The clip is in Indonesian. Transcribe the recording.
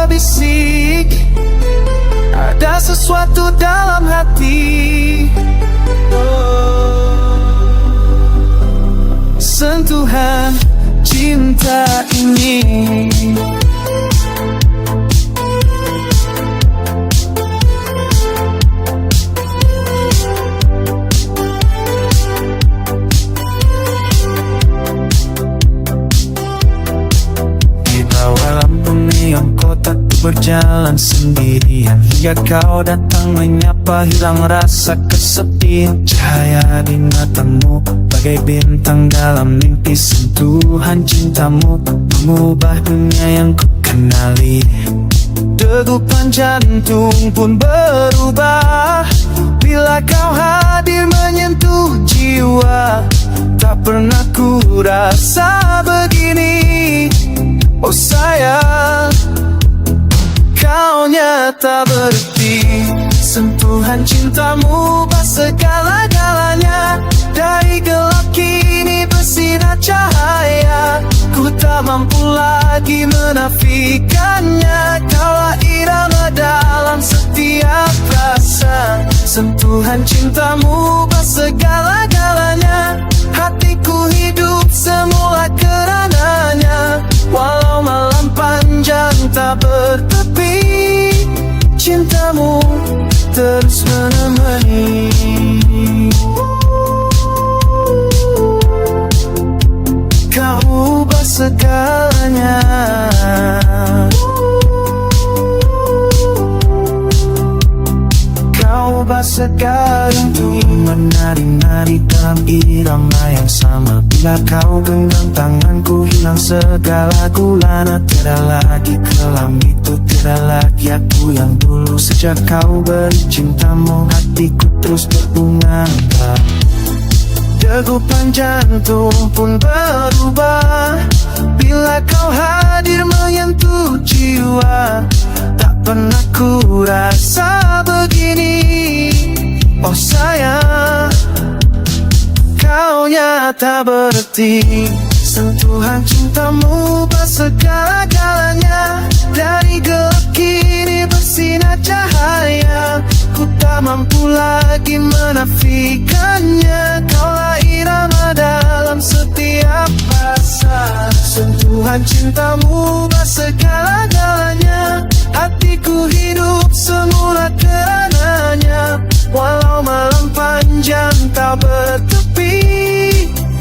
bisik, ada sesuatu dalam hati. Sentuhan cinta ini di bawah lampu neon kota berjalan sendirian, hingga kau datang menyapa, hilang rasa kesepian. Cahaya di matamu bagai bintang dalam mimpi, sentuhan cintamu mengubah dunia yang ku kenali. Degupan jantung pun berubah bila kau hadir menyentuh jiwa. Tak pernah ku rasa begini, oh sayang, kau nyata berarti. Sentuhan cintamu ubah segala-galanya, dari gelap kini bersinar cahaya. Ku tak mampu lagi menafikannya, kaulah irama dalam setiap rasa. Sentuhan cintamu ubah segala-galanya, hatiku hidup semula karenanya. Walau malam panjang tak bertepi, cintamu terus menemani. Kau ubah segalanya, kau ubah segalanya. Menari-nari dalam irama yang sama, bila kau genggam tanganku hilang segala gulana. Tiada lagi kelam itu, tiada lagi aku yang dulu. Sejak kau beri cintamu, hatiku terus berbunga. Degupan jantung pun berubah bila kau hadir menyentuh jiwa. Tak pernah ku rasa begini, oh sayang, kau nyata berarti. Sentuhan cintamu ubah segala-galanya, dari gelap kini bersinar cahaya. Ku tak mampu lagi menafikannya, kaulah irama dalam setiap rasa. Sentuhan cintamu ubah